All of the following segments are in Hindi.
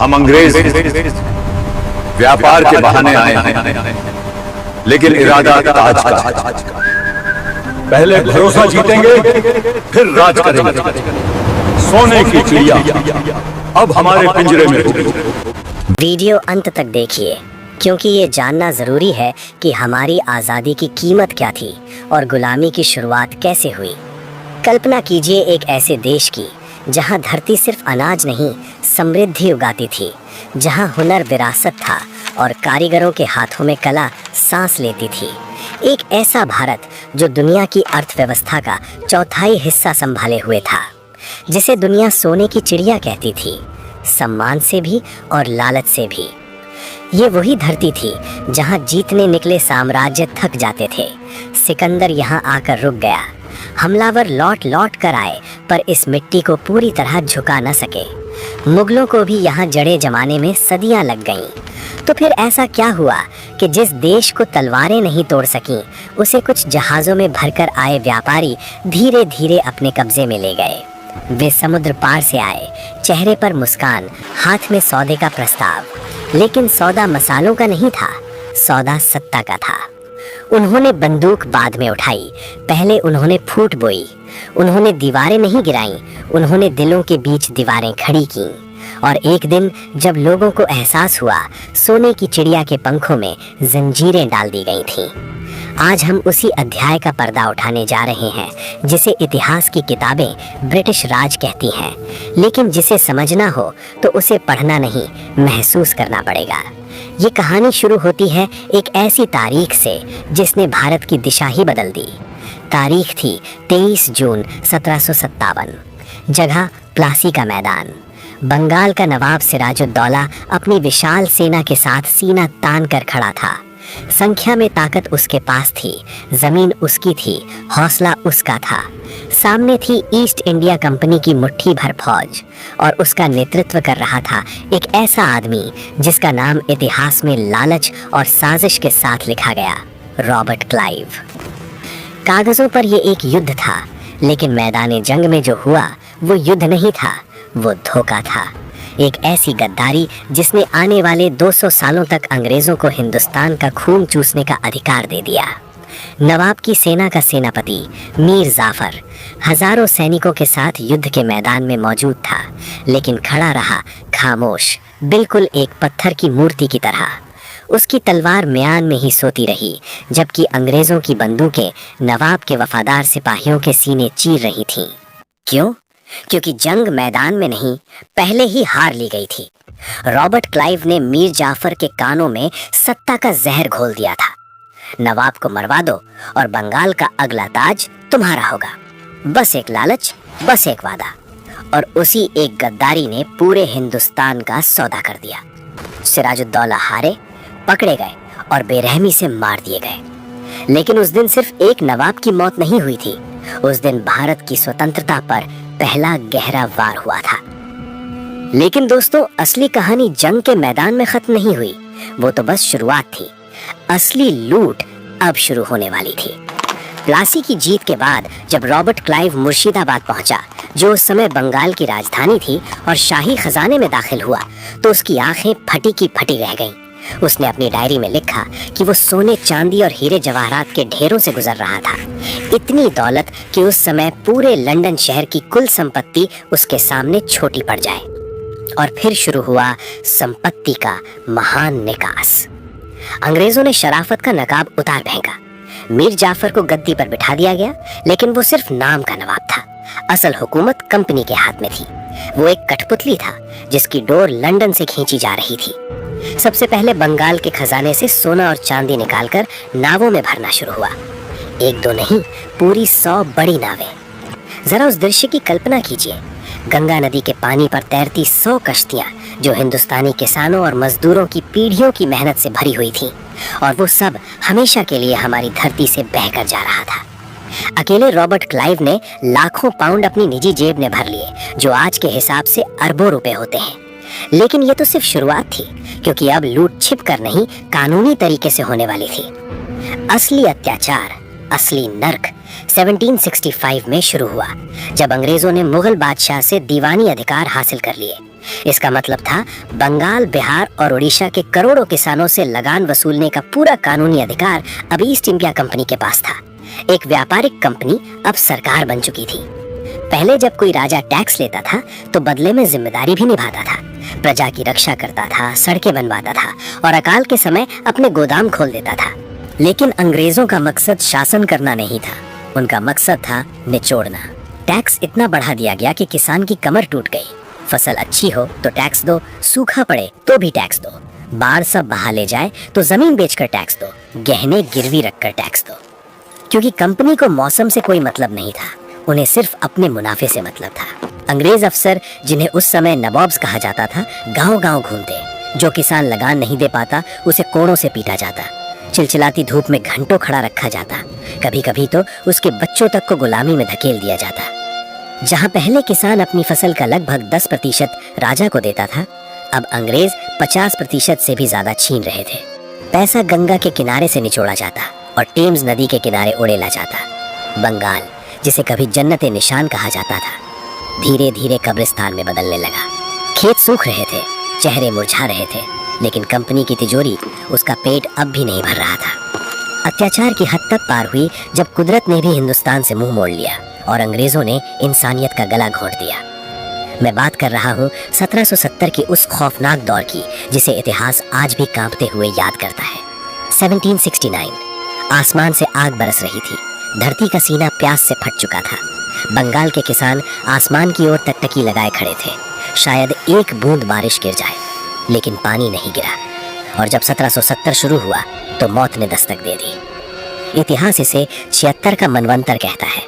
हम अंग्रेज व्यापार के बहाने आए हैं, लेकिन इरादा ताज का। पहले भरोसा जीतेंगे, फिर राज करेंगे। सोने की चिड़िया अब हमारे पिंजरे में होगी। वीडियो अंत तक देखिए, क्योंकि ये जानना ज़रूरी है कि हमारी आज़ादी की कीमत क्या थी और गुलामी की शुरुआत कैसे हुई। कल्पना कीजिए एक ऐसे देश की जहाँ धरती सिर्फ अनाज नहीं समृद्धि उगाती थी, जहाँ हुनर विरासत था और कारीगरों के हाथों में कला सांस लेती थी। एक ऐसा भारत जो दुनिया की अर्थव्यवस्था का चौथाई हिस्सा संभाले हुए था, जिसे दुनिया सोने की चिड़िया कहती थी, सम्मान से भी और लालच से भी। ये वही धरती थी जहाँ जीतने निकले साम्राज्य थक जाते थे। सिकंदर यहाँ आकर रुक गया। हमलावर लौट लौट कर आए, पर इस मिट्टी को पूरी तरह झुका न सके। मुगलों को भी यहाँ जड़े जमाने में सदियाँ लग गईं। तो फिर ऐसा क्या हुआ कि जिस देश को तलवारें नहीं तोड़ सकीं, उसे कुछ जहाज़ों में भरकर आए व्यापारी धीरे धीरे अपने कब्जे में ले गए। वे समुद्र पार से आए, चेहरे पर मुस्कान, हाथ में सौदे का प्रस्ताव। लेकिन सौदा मसालों का नहीं था, सौदा सत्ता का था। उन्होंने बंदूक बाद में उठाई, पहले उन्होंने फूट बोई। उन्होंने दीवारें नहीं गिराईं, उन्होंने दिलों के बीच दीवारें खड़ी कीं। और एक दिन जब लोगों को एहसास हुआ, सोने की चिड़िया के पंखों में जंजीरें डाल दी गई थीं। आज हम उसी अध्याय का पर्दा उठाने जा रहे हैं जिसे इतिहास की किताबें ब्रिटिश राज कहती हैं, लेकिन जिसे समझना हो तो उसे पढ़ना नहीं, महसूस करना पड़ेगा। ये कहानी शुरू होती है एक ऐसी तारीख से जिसने भारत की दिशा ही बदल दी। तारीख थी 23 जून 1757। जगह प्लासी का मैदान। बंगाल का नवाब सिराजुद्दौला अपनी विशाल सेना के साथ सीना तान कर खड़ा था। संख्या में ताकत उसके पास थी, जमीन उसकी थी, हौसला उसका था। सामने थी ईस्ट इंडिया कंपनी की मुट्ठी भर फौज, और उसका नेतृत्व कर रहा था एक ऐसा आदमी जिसका नाम इतिहास में लालच और साजिश के साथ लिखा गया, रॉबर्ट क्लाइव। कागजों पर यह एक युद्ध था, लेकिन मैदान जंग में जो हुआ वो युद्ध नहीं था, वो धोखा था। एक ऐसी गद्दारी जिसने आने वाले 200 सालों तक अंग्रेजों को हिंदुस्तान का खून चूसने का अधिकार दे दिया। नवाब की सेना का सेनापति मीर जाफर हजारों सैनिकों के साथ युद्ध के मैदान में मौजूद था, लेकिन खड़ा रहा खामोश, बिल्कुल एक पत्थर की मूर्ति की तरह। उसकी तलवार म्यान में ही सोती रही, जबकि अंग्रेजों की बंदूकें नवाब के वफादार सिपाहियों के सीने चीर रही थीं। क्यों? क्योंकि जंग मैदान में नहीं, पहले ही हार ली गई थी। रॉबर्ट क्लाइव ने मीर जाफर के कानों में सत्ता का जहर घोल दिया था। नवाब को मरवा दो और बंगाल का अगला ताज तुम्हारा होगा। बस एक लालच, बस एक वादा, और उसी एक गद्दारी ने पूरे हिंदुस्तान का सौदा कर दिया। सिराजुद्दौला हारे, पकड़े गए और बेरहमी से मार दिए गए। लेकिन उस दिन सिर्फ एक नवाब की मौत नहीं हुई थी, उस दिन भारत की स्वतंत्रता पर पहला गहरा वार हुआ था। लेकिन दोस्तों, असली कहानी जंग के मैदान में खत्म नहीं हुई, वो तो बस शुरुआत थी। असली लूट अब शुरू होने वाली थी। प्लासी की जीत के बाद जब रॉबर्ट क्लाइव मुर्शिदाबाद पहुंचा, जो उस समय बंगाल की राजधानी थी, और शाही खजाने में दाखिल हुआ, तो उसकी आंखें फटी की फटी रह गईं। उसने अपनी डायरी में लिखा कि वो सोने, चांदी और हीरे जवाहरात के ढेरों से गुजर रहा था। इतनी दौलत कि उस समय पूरे लंदन शहर की कुल संपत्ति उसके सामने छोटी पड़ जाए। और फिर शुरू हुआ संपत्ति का महान निकास। अंग्रेजों ने शराफत का नकाब उतार फेंका। मीर जाफर को गद्दी पर बिठा दिया गया, लेकिन वो सिर्फ नाम का नवाब था। असल हुकूमत कंपनी के हाथ में थी। वो एक कठपुतली था जिसकी डोर लंदन से खींची जा रही थी। सबसे पहले बंगाल के खजाने से सोना और चांदी निकालकर नावों में भरना शुरू हुआ। एक दो नहीं, पूरी 100 बड़ी नावें। जरा उस दृश्य की कल्पना कीजिए। गंगा नदी के पानी पर तैरती 100 कश्तियां जो हिंदुस्तानी किसानों और मजदूरों की पीढ़ियों की मेहनत से भरी हुई थी, और वो सब हमेशा के लिए हमारी धरती से बहकर जा रहा था। अकेले रॉबर्ट क्लाइव ने लाखों पाउंड अपनी निजी जेब में भर लिए, जो आज के हिसाब से अरबों रुपए होते हैं। लेकिन ये तो सिर्फ शुरुआत थी, क्योंकि अब लूट छिप कर नहीं, कानूनी तरीके से होने वाली थी। असली अत्याचार, असली नर्क 1765 में शुरू हुआ, जब अंग्रेजों ने मुगल बादशाह से दीवानी अधिकार हासिल कर लिए। इसका मतलब था बंगाल, बिहार और उड़ीसा के करोड़ों किसानों से लगान वसूलने का पूरा कानूनी अधिकार अब ईस्ट इंडिया कंपनी के पास था। एक व्यापारिक कंपनी अब सरकार बन चुकी थी। पहले जब कोई राजा टैक्स लेता था तो बदले में जिम्मेदारी भी निभाता था, प्रजा की रक्षा करता था, सड़कें बनवाता था और अकाल के समय अपने गोदाम खोल देता था। लेकिन अंग्रेजों का मकसद शासन करना नहीं था, उनका मकसद था निचोड़ना। टैक्स इतना बढ़ा दिया गया कि किसान की कमर टूट गई। फसल अच्छी हो तो टैक्स दो, सूखा पड़े तो भी टैक्स दो, बाढ़ सब बहा ले जाए तो जमीन बेचकर टैक्स दो, गहने गिरवी रखकर टैक्स दो। क्योंकि कंपनी को मौसम से कोई मतलब नहीं था, उन्हें सिर्फ अपने मुनाफे से मतलब था। अंग्रेज अफसर, जिन्हें उस समय नवाब्स कहा जाता था, गांव-गांव घूमते। जो किसान लगान नहीं दे पाता उसे कोड़ों से पीटा जाता, चिलचिलाती धूप में घंटों खड़ा रखा जाता, कभी-कभी तो उसके बच्चों तक को गुलामी में धकेल दिया जाता। जहां पहले किसान अपनी फसल का लगभग 10% राजा को देता था, अब अंग्रेज 50% से भी ज्यादा छीन रहे थे। पैसा गंगा के किनारे से निचोड़ा जाता और टेम्स नदी के किनारे उड़ेला जाता। बंगाल, जिसे कभी जन्नत निशान कहा जाता था, धीरे धीरे कब्रिस्तान में बदलने लगा। खेत सूख रहे थे, चेहरे मुरझा रहे थे, लेकिन कंपनी की तिजोरी, उसका पेट अब भी नहीं भर रहा था। अत्याचार की हद तक पार हुई जब कुदरत ने भी हिंदुस्तान से मुंह मोड़ लिया और अंग्रेजों ने इंसानियत का गला घोंट दिया। मैं बात कर रहा हूँ 1770 की उस खौफनाक दौर की जिसे इतिहास आज भी कांपते हुए याद करता है। 1769। आसमान से आग बरस रही थी, धरती का सीना प्यास से फट चुका था। बंगाल के किसान आसमान की ओर टकटकी लगाए खड़े थे, शायद एक बूंद बारिश गिर जाए, लेकिन पानी नहीं गिरा। और जब 1770 शुरू हुआ तो मौत ने दस्तक दे दी। इतिहास इसे 76 का मनवंतर कहता है।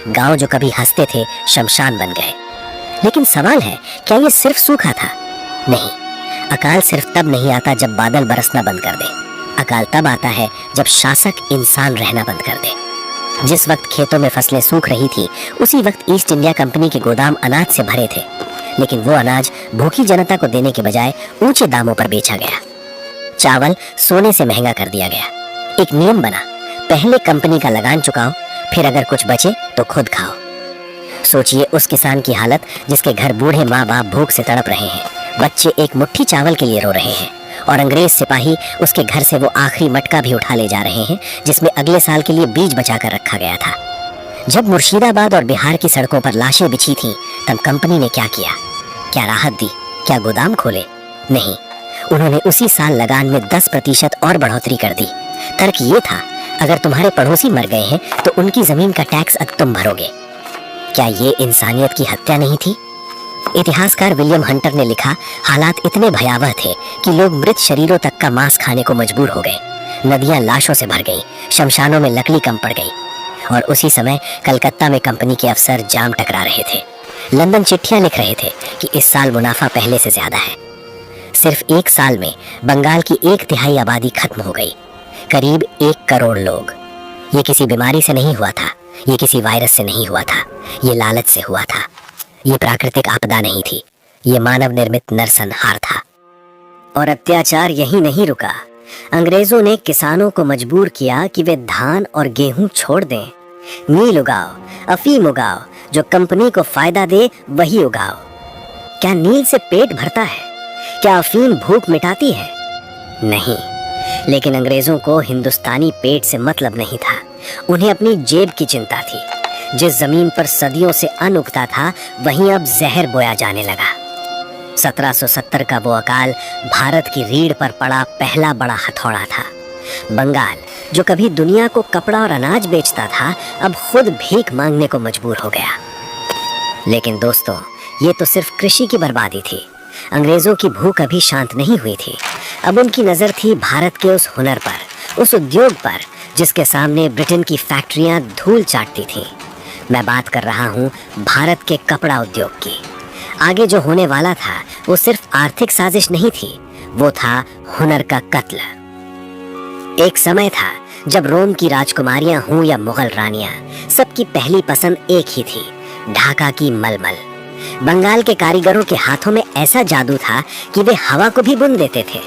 गांव जो कभी हंसते थे शमशान बन गए। लेकिन सवाल है, क्या ये सिर्फ सूखा था? नहीं, अकाल सिर्फ तब नहीं आता जब बादल बरसना बंद कर दे। अकाल तब आता है जब शासक इंसान रहना बंद कर दे। जिस वक्त खेतों में फसलें सूख रही थी, उसी वक्त ईस्ट इंडिया कंपनी के गोदाम अनाज से भरे थे, लेकिन वो अनाज भूखी जनता को देने के बजाय ऊंचे दामों पर बेचा गया। चावल सोने से महंगा कर दिया गया। एक नियम बना, पहले कंपनी का लगान चुकाओ, फिर अगर कुछ बचे तो खुद खाओ। सोचिए उस किसान की हालत जिसके घर बूढ़े माँ बाप भूख से तड़प रहे हैं, बच्चे एक मुट्ठी चावल के लिए रो रहे हैं, और अंग्रेज सिपाही उसके घर से वो आखिरी मटका भी उठा ले जा रहे हैं जिसमें अगले साल के लिए बीज बचा कर रखा गया था। जब मुर्शिदाबाद और बिहार की सड़कों पर लाशें बिछी थीं, तब कंपनी ने क्या किया? क्या राहत दी? क्या गोदाम खोले? नहीं, उन्होंने उसी साल लगान में 10% और बढ़ोतरी कर दी। तर्क ये था, अगर तुम्हारे पड़ोसी मर गए हैं तो उनकी जमीन का टैक्स अब तुम भरोगे। क्या ये इंसानियत की हत्या नहीं थी? इतिहासकार विलियम हंटर ने लिखा, हालात इतने भयावह थे कि लोग मृत शरीरों तक का मांस खाने को मजबूर हो गए। नदियां लाशों से भर गई, शमशानों में लकड़ी कम पड़ गई। और उसी समय कलकत्ता में कंपनी के अफसर जाम टकरा रहे थे। लंदन चिट्ठियां लिख रहे थे कि इस साल मुनाफा पहले से ज्यादा है। सिर्फ एक साल में बंगाल की 1/3 आबादी खत्म हो गई, करीब 1 करोड़ लोग। ये किसी बीमारी से नहीं हुआ था, ये किसी वायरस से नहीं हुआ था, ये लालच से हुआ था। ये प्राकृतिक आपदा नहीं थी, ये मानव निर्मित नरसंहार था। और अत्याचार यही नहीं रुका। अंग्रेजों ने किसानों को मजबूर किया कि वे धान और गेहूं छोड़ दें। नील उगाओ, अफीम उगाओ, जो कंपनी को फायदा दे वही उगाओ। क्या नील से पेट भरता है? क्या अफीम भूख मिटाती है? नहीं। लेकिन अंग्रेजों को हिंदुस्तानी पेट से मतलब नहीं था, उन्हें अपनी जेब की चिंता थी। जिस जमीन पर सदियों से अन्न उगता था, वहीं अब जहर बोया जाने लगा। 1770 का वो अकाल भारत की रीढ़ पर पड़ा पहला बड़ा हथौड़ा था। बंगाल, जो कभी दुनिया को कपड़ा और अनाज बेचता था, अब खुद भीख मांगने को मजबूर हो गया। लेकिन दोस्तों, ये तो सिर्फ कृषि की बर्बादी थी। अंग्रेजों की भूख अभी शांत नहीं हुई थी। अब उनकी नजर थी भारत के उस हुनर पर, उस उद्योग पर, जिसके सामने ब्रिटेन की फैक्ट्रियां धूल चाटती थीं। मैं बात कर रहा हूँ भारत के कपड़ा उद्योग की। आगे जो होने वाला था वो सिर्फ आर्थिक साजिश नहीं थी, वो था हुनर का कत्ल। एक समय था जब रोम की राजकुमारियां हों या मुगल रानियां, सबकी पहली पसंद एक ही थी, ढाका की मलमल। बंगाल के कारीगरों के हाथों में ऐसा जादू था कि वे हवा को भी बुन देते थे।